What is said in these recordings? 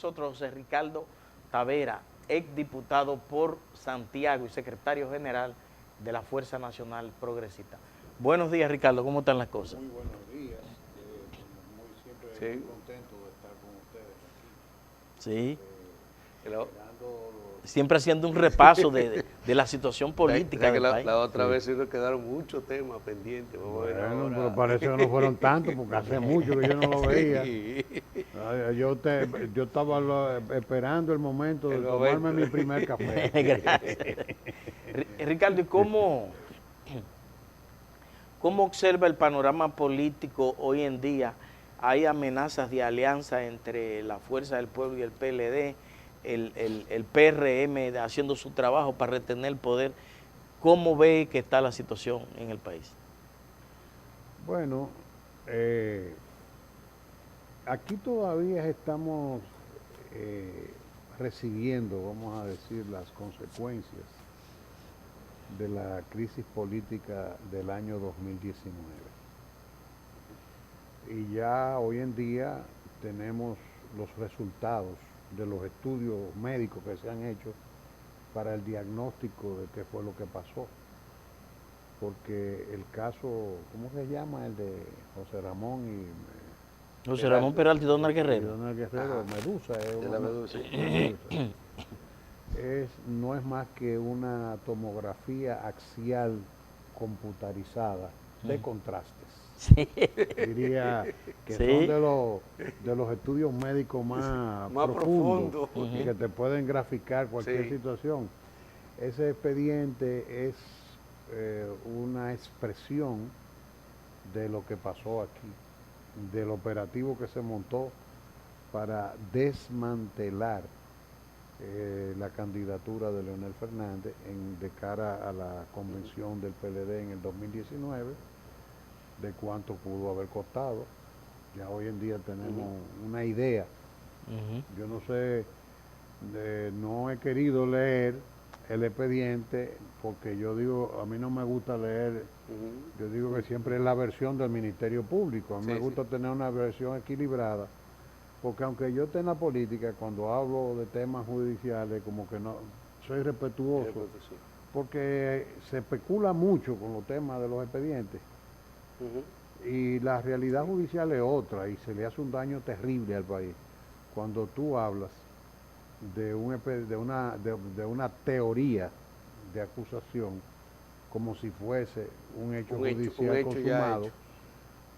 nosotros José Ricardo Tavera, exdiputado por Santiago y secretario general de la Fuerza Nacional Progresista. Buenos días, Ricardo, ¿cómo están las cosas? Muy buenos días, siempre muy contento de estar con ustedes aquí. Sí. Esperando Siempre haciendo un repaso de la situación política del país. La otra vez sí nos quedaron muchos temas pendientes. Vamos a ver bueno, ahora. pero parece que no fueron tantos, porque hace mucho que yo no lo veía. Yo estaba esperando el momento de tomarme mi primer café. Gracias. Ricardo, ¿y cómo observa el panorama político hoy en día? Hay amenazas de alianza entre la Fuerza del Pueblo y el PLD, el PRM haciendo su trabajo para retener el poder. ¿Cómo ve que está la situación en el país? Bueno, aquí todavía estamos recibiendo, vamos a decir, las consecuencias de la crisis política del año 2019. Y ya hoy en día tenemos los resultados de los estudios médicos que se han hecho para el diagnóstico de qué fue lo que pasó. Porque el caso, ¿cómo se llama? El de José Ramón y... José Ramón Peralta y Donald Guerrero. Donald Guerrero, Medusa. De la Medusa. No es más que una tomografía axial computarizada de contrastes. Sí. Diría que Sí. son de los estudios médicos más profundos y que te pueden graficar cualquier situación. Ese expediente es una expresión de lo que pasó aquí, del operativo que se montó para desmantelar la candidatura de Leonel Fernández de cara a la convención del PLD en el 2019, de cuánto pudo haber costado. Ya hoy en día tenemos una idea. Yo no sé, no he querido leer el expediente porque yo digo, a mí no me gusta leer, yo digo que siempre es la versión del Ministerio Público. A mí me gusta tener una versión equilibrada, porque aunque yo esté en la política, cuando hablo de temas judiciales, como que no, soy respetuoso, porque se especula mucho con los temas de los expedientes. Y la realidad judicial es otra, y se le hace un daño terrible al país cuando tú hablas de una teoría de acusación como si fuese un hecho judicial consumado.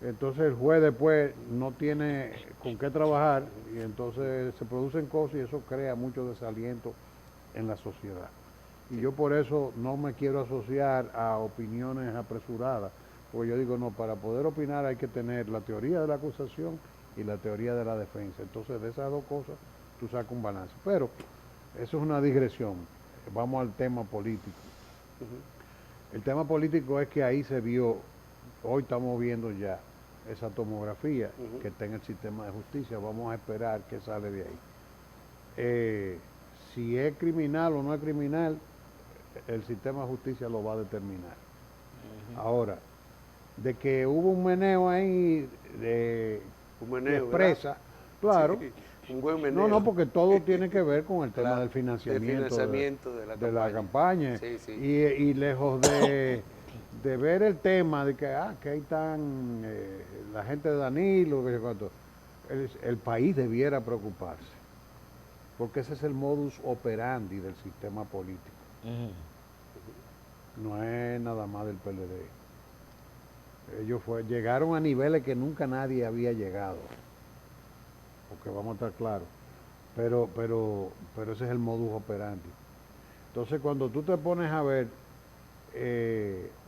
Entonces el juez después no tiene con qué trabajar y entonces se producen cosas y eso crea mucho desaliento en la sociedad. Y yo por eso no me quiero asociar a opiniones apresuradas, porque yo digo, no, para poder opinar hay que tener la teoría de la acusación y la teoría de la defensa. Entonces de esas dos cosas tú sacas un balance. Pero eso es una digresión. Vamos al tema político. El tema político es que ahí se vio, hoy estamos viendo ya esa tomografía que está en el sistema de justicia. Vamos a esperar qué sale de ahí. Si es criminal o no es criminal, el sistema de justicia lo va a determinar. Ahora, de que hubo un meneo ahí de expresa, claro. Un buen meneo. No, porque todo tiene que ver con el tema del financiamiento de la campaña. Y lejos de ver el tema de que ahí están la gente de Danilo, el país debiera preocuparse, porque ese es el modus operandi del sistema político. No es nada más del PLD. Ellos llegaron a niveles que nunca nadie había llegado, porque vamos a estar claros, pero ese es el modus operandi. Entonces cuando tú te pones a ver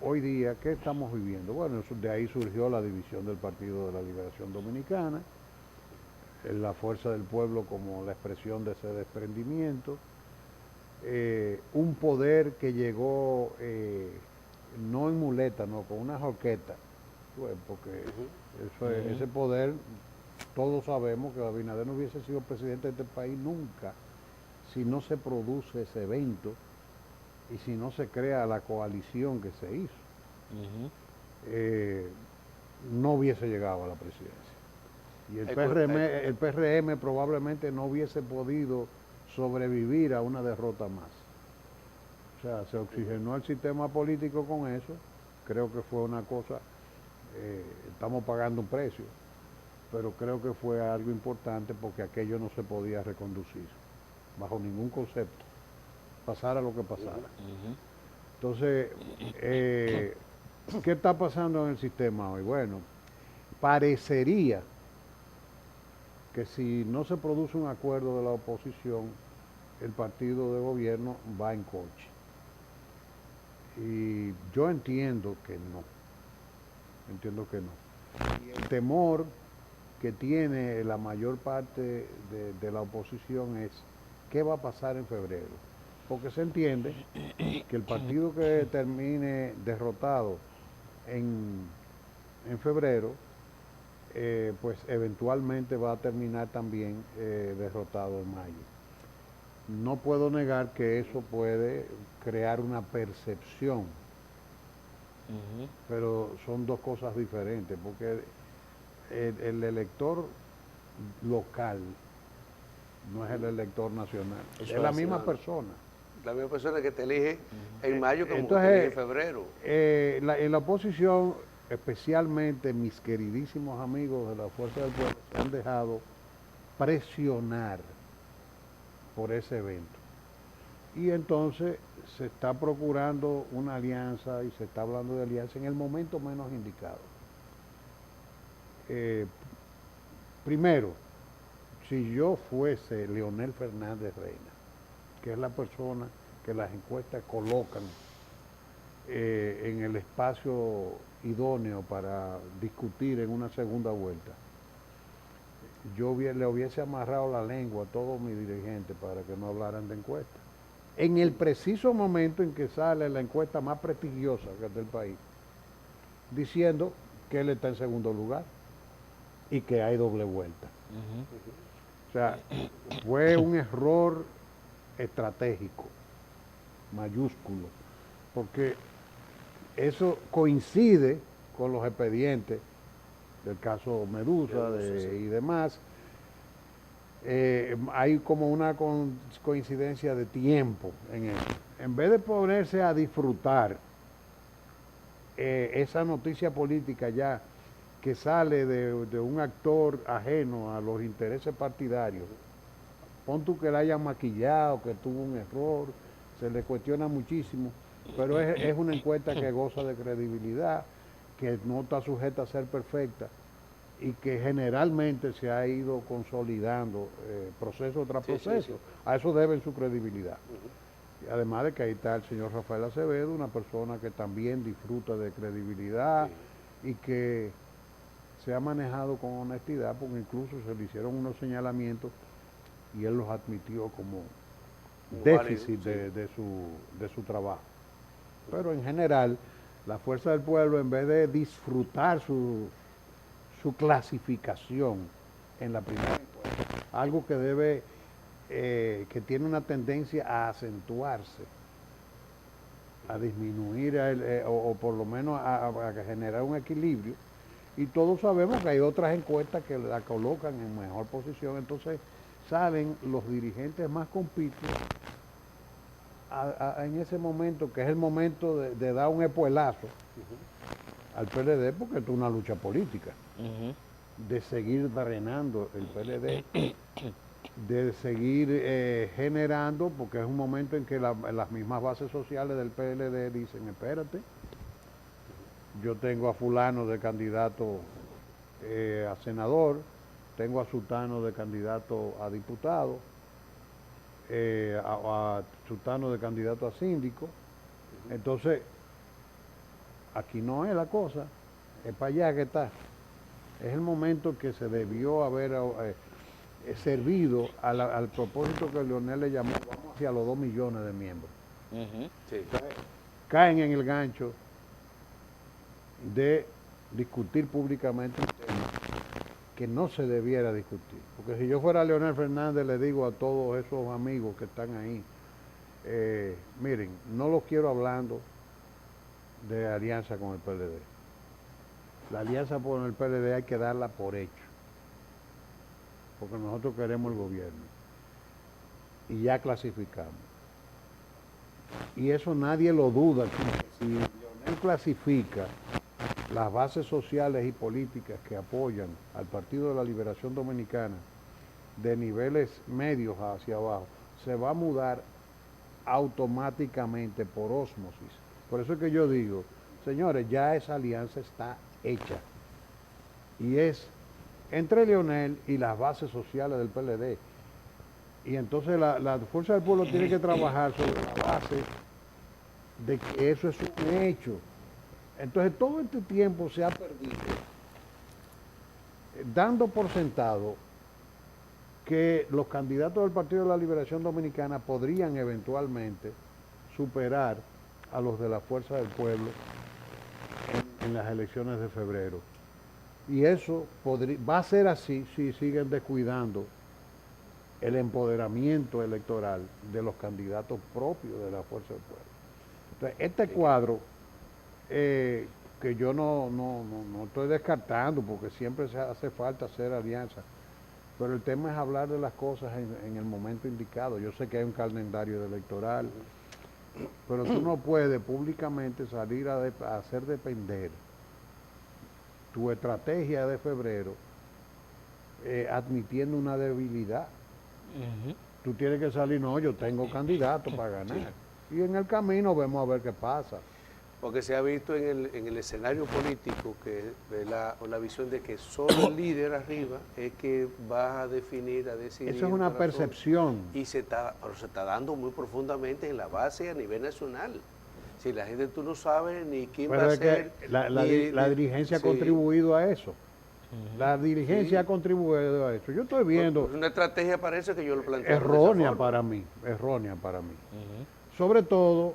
hoy día, ¿qué estamos viviendo? Bueno, de ahí surgió la división del Partido de la Liberación Dominicana, la Fuerza del Pueblo como la expresión de ese desprendimiento, un poder que llegó no en muleta, no, con una jorqueta, porque ese poder, todos sabemos que Abinader no hubiese sido presidente de este país nunca si no se produce ese evento y si no se crea la coalición que se hizo. No hubiese llegado a la presidencia. Y el PRM probablemente no hubiese podido sobrevivir a una derrota más. O sea, se oxigenó el sistema político con eso. Creo que fue una cosa, estamos pagando un precio, pero creo que fue algo importante porque aquello no se podía reconducir, bajo ningún concepto, pasara lo que pasara. Entonces, ¿qué está pasando en el sistema hoy? Bueno, parecería que si no se produce un acuerdo de la oposición, el partido de gobierno va en coche. Y yo entiendo que no. Y el temor que tiene la mayor parte de la oposición es qué va a pasar en febrero. Porque se entiende que el partido que termine derrotado en febrero, pues eventualmente va a terminar también derrotado en mayo. No puedo negar que eso puede crear una percepción, pero son dos cosas diferentes, porque el elector local no es el elector nacional, es la misma persona. La misma persona que te elige en mayo como que te elige en febrero. En la oposición, especialmente mis queridísimos amigos de la Fuerza del Pueblo, se han dejado presionar por ese evento. Y entonces se está procurando una alianza y se está hablando de alianza en el momento menos indicado. Primero, si yo fuese Leonel Fernández Reina, que es la persona que las encuestas colocan en el espacio idóneo para discutir en una segunda vuelta, yo le hubiese amarrado la lengua a todos mis dirigentes para que no hablaran de encuestas. En el preciso momento en que sale la encuesta más prestigiosa que es del país, diciendo que él está en segundo lugar y que hay doble vuelta. O sea, fue un error estratégico, mayúsculo, porque eso coincide con los expedientes del caso Medusa y demás. Hay como una coincidencia de tiempo en eso. En vez de ponerse a disfrutar esa noticia política ya que sale de un actor ajeno a los intereses partidarios, pon tú que la hayan maquillado, que tuvo un error, se le cuestiona muchísimo, pero es una encuesta que goza de credibilidad, que no está sujeta a ser perfecta y que generalmente se ha ido consolidando proceso tras proceso. A eso deben su credibilidad. Y además de que ahí está el señor Rafael Acevedo, una persona que también disfruta de credibilidad y que se ha manejado con honestidad, porque incluso se le hicieron unos señalamientos y él los admitió como déficit de su trabajo. Pero en general, la Fuerza del Pueblo, en vez de disfrutar su clasificación en la primera encuesta, algo que que tiene una tendencia a acentuarse, a disminuir o por lo menos a generar un equilibrio, y todos sabemos que hay otras encuestas que la colocan en mejor posición, entonces salen los dirigentes más compitidos en ese momento, que es el momento de dar un espuelazo al PLD, porque esto es una lucha política, de seguir drenando el PLD, de seguir generando, porque es un momento en que las mismas bases sociales del PLD dicen, espérate, yo tengo a fulano de candidato a senador, tengo a sultano de candidato a diputado, a sultano de candidato a síndico. Entonces, aquí no es la cosa, es para allá que está. Es el momento que se debió haber servido al propósito que Leonel le llamó, vamos hacia los 2 millones de miembros. Caen en el gancho de discutir públicamente un tema que no se debiera discutir. Porque si yo fuera Leonel Fernández, le digo a todos esos amigos que están ahí, miren, no los quiero hablando de alianza con el PLD. La alianza con el PLD hay que darla por hecho. porque nosotros queremos el gobierno. Y ya clasificamos. Y eso nadie lo duda. Si Leonel clasifica, las bases sociales y políticas que apoyan al Partido de la Liberación Dominicana de niveles medios hacia abajo, se va a mudar automáticamente por ósmosis. Por eso es que yo digo, señores, ya esa alianza está hecha. Y es entre Leonel y las bases sociales del PLD. Y entonces la Fuerza del Pueblo tiene que trabajar sobre la base de que eso es un hecho. Entonces todo este tiempo se ha perdido dando por sentado que los candidatos del Partido de la Liberación Dominicana podrían eventualmente superar a los de la Fuerza del Pueblo en las elecciones de febrero. Y eso va a ser así si siguen descuidando el empoderamiento electoral de los candidatos propios de la Fuerza del Pueblo. Entonces, este cuadro, que yo no estoy descartando, porque siempre se hace falta hacer alianzas, pero el tema es hablar de las cosas en el momento indicado. Yo sé que hay un calendario electoral, pero tú no puedes públicamente salir a hacer depender tu estrategia de febrero admitiendo una debilidad. Tú tienes que salir, no, yo tengo candidato para ganar. Sí. Y en el camino vemos a ver qué pasa. Porque se ha visto en el escenario político que la visión de que solo el líder arriba es que va a definir, a decidir. Eso es una percepción. Y se está dando muy profundamente en la base a nivel nacional. Si la gente tú no sabes ni quién va a ser. La dirigencia ha contribuido a eso. La dirigencia ha contribuido a eso. Yo estoy viendo... Una estrategia parece que yo lo planteo. Errónea para mí. Sobre todo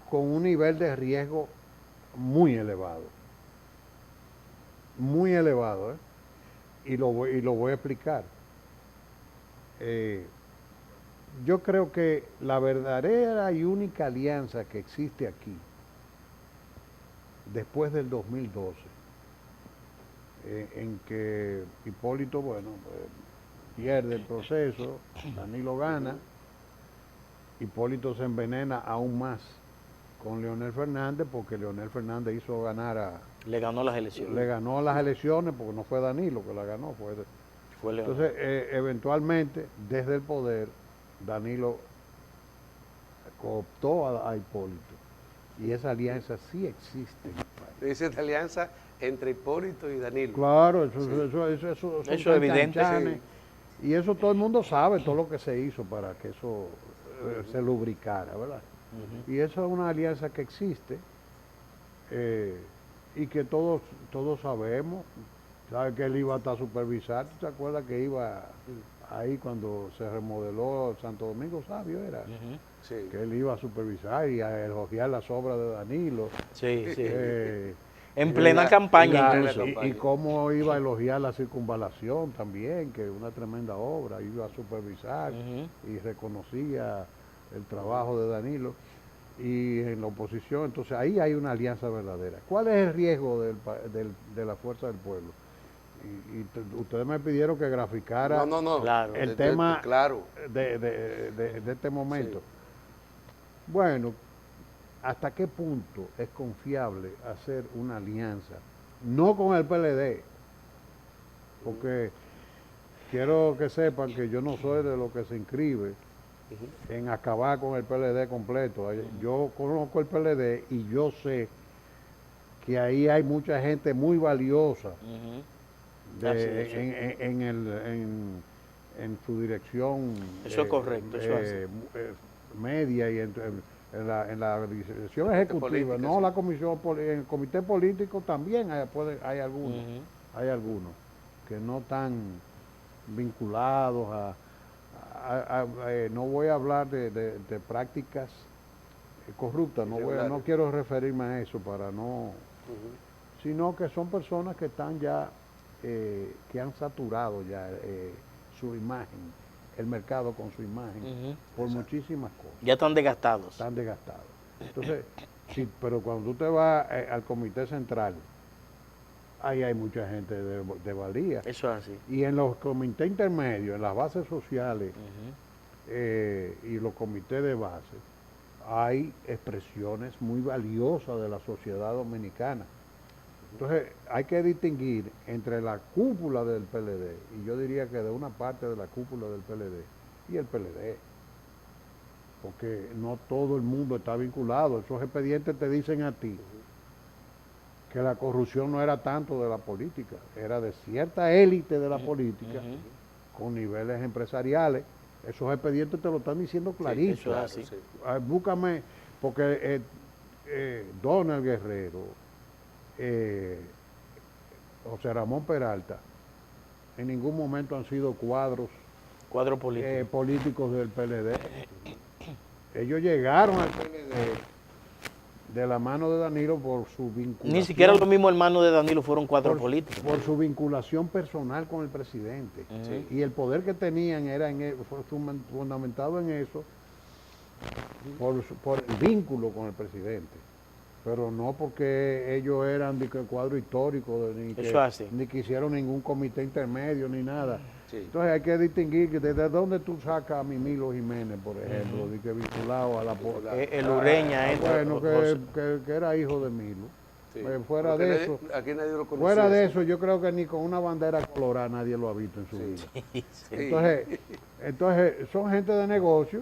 con un nivel de riesgo muy elevado. Muy elevado, ¿eh? Y lo voy a explicar. Yo creo que la verdadera y única alianza que existe aquí, después del 2012, en que Hipólito, bueno, pierde el proceso, Danilo gana, Hipólito se envenena aún más con Leonel Fernández, porque Leonel Fernández hizo ganar a... Le ganó las elecciones. Le ganó las elecciones, porque no fue Danilo que la ganó, fue Leonel. Entonces, eventualmente, desde el poder, Danilo cooptó a Hipólito. Y esa alianza sí existe en el país. Dice esta alianza entre Hipólito y Danilo. Claro, eso es evidente. Sí. Y eso todo el mundo sabe, todo lo que se hizo para que eso se lubricara, ¿verdad? Y eso es una alianza que existe y que todos sabemos. ¿Sabes que él iba hasta supervisar? ¿Tú te acuerdas que iba ahí cuando se remodeló Santo Domingo Sabio? Era sí. Que él iba a supervisar y a elogiar las obras de Danilo. Sí, sí. En plena campaña incluso. Y cómo iba a elogiar la circunvalación también, que es una tremenda obra, iba a supervisar y reconocía el trabajo de Danilo. Y en la oposición, entonces ahí hay una alianza verdadera. ¿Cuál es el riesgo de la Fuerza del Pueblo? Y ustedes me pidieron que graficara claro, el tema de este momento. Sí. Bueno, ¿hasta qué punto es confiable hacer una alianza? No con el PLD, porque quiero que sepan que yo no soy de los que se inscribe en acabar con el PLD completo. Yo conozco el PLD y yo sé que ahí hay mucha gente muy valiosa en su dirección. Eso es correcto, eso es media y en la dirección ejecutiva, no la comisión, en el comité político también hay algunos que no están vinculados no voy a hablar de prácticas corruptas, no quiero referirme a eso para no, sino que son personas que están ya, que han saturado ya su imagen, el mercado con su imagen, por muchísimas cosas. Ya están desgastados. Están desgastados. Entonces, sí, pero cuando tú te vas al comité central ahí hay mucha gente de valía. Eso es así. Y en los comités intermedios, en las bases sociales y los comités de base, hay expresiones muy valiosas de la sociedad dominicana. Entonces, hay que distinguir entre la cúpula del PLD, y yo diría que de una parte de la cúpula del PLD, y el PLD. Porque no todo el mundo está vinculado. Esos expedientes te dicen a ti que la corrupción no era tanto de la política, era de cierta élite de la política con niveles empresariales. Esos expedientes te lo están diciendo clarito. Sí, eso es así. Búscame, porque Donald Guerrero, José Ramón Peralta, en ningún momento han sido cuadros políticos del PLD. Ellos llegaron al PLD de la mano de Danilo por su vinculación. Ni siquiera los mismos hermanos de Danilo fueron cuadros políticos. Por su vinculación personal con el presidente. Y el poder que tenían fue fundamentado en eso, por el vínculo con el presidente. Pero no porque ellos eran de cuadro histórico, ni que hicieron ningún comité intermedio, ni nada. Sí. Entonces hay que distinguir que desde dónde tú sacas a Mimilo Jiménez, por ejemplo, de que vinculado a la... El Ureña. Bueno, que era hijo de Milo. Sí. Fuera de eso, aquí nadie lo conocía, fuera de eso, yo creo que ni con una bandera colorada nadie lo ha visto en su vida. Sí. Entonces, son gente de negocio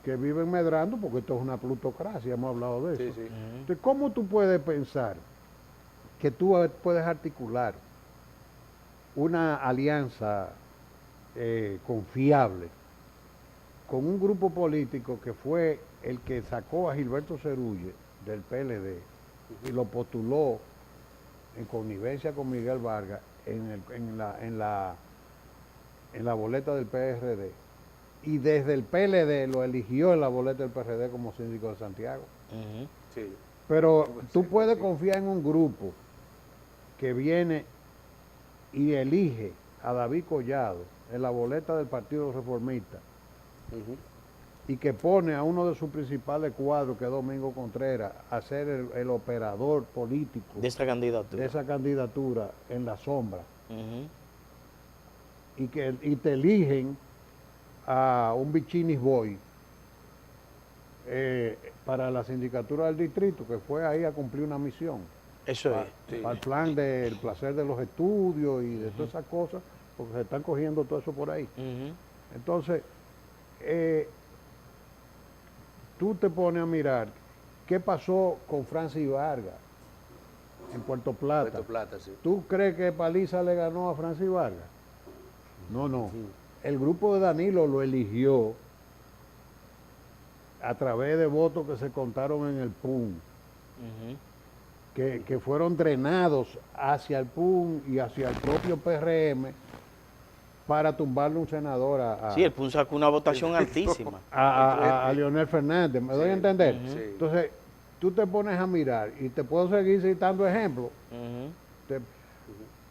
que viven medrando, porque esto es una plutocracia, hemos hablado de eso. Sí. Entonces, ¿cómo tú puedes pensar que tú puedes articular una alianza confiable con un grupo político que fue el que sacó a Gilberto Cerulle del PLD y lo postuló en connivencia con Miguel Vargas en la boleta del PRD, y desde el PLD lo eligió en la boleta del PRD como síndico de Santiago? Sí. Pero tú puedes confiar en un grupo que viene y elige a David Collado en la boleta del Partido Reformista y que pone a uno de sus principales cuadros, que es Domingo Contreras, a ser el operador político de esa candidatura en la sombra, y te eligen a un Bichinis Boy para la sindicatura del distrito, que fue ahí a cumplir una misión. Eso es. Para el plan del placer de los estudios y de todas esas cosas, porque se están cogiendo todo eso por ahí. Entonces, tú te pones a mirar qué pasó con Francis Vargas en Puerto Plata. Sí. ¿Tú crees que Paliza le ganó a Francis Vargas? No. El grupo de Danilo lo eligió a través de votos que se contaron en el PUN, que fueron drenados hacia el PUN y hacia el propio PRM para tumbarle un senador sí, el PUN sacó una votación altísima. A Leonel Fernández, ¿me doy a entender? Entonces, tú te pones a mirar, y te puedo seguir citando ejemplos.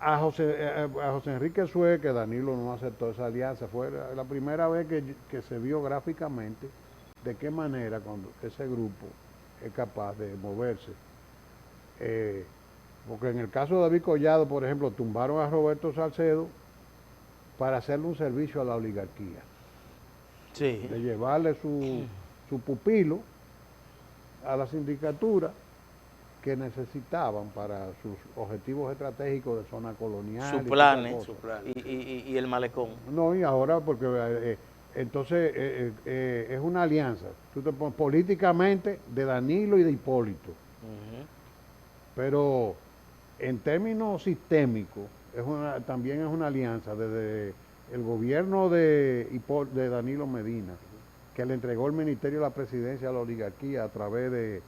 A José Enrique Suez, que Danilo no aceptó esa alianza, fue la primera vez que se vio gráficamente de qué manera cuando ese grupo es capaz de moverse. Porque en el caso de David Collado, por ejemplo, tumbaron a Roberto Salcedo para hacerle un servicio a la oligarquía. Sí. De llevarle su pupilo a la sindicatura que necesitaban para sus objetivos estratégicos de zona colonial. Su plan y el malecón. No, y ahora porque entonces es una alianza. Tú te pones políticamente de Danilo y de Hipólito. Pero en términos sistémicos, también es una alianza desde el gobierno de Danilo Medina, que le entregó el Ministerio de la Presidencia a la oligarquía a través de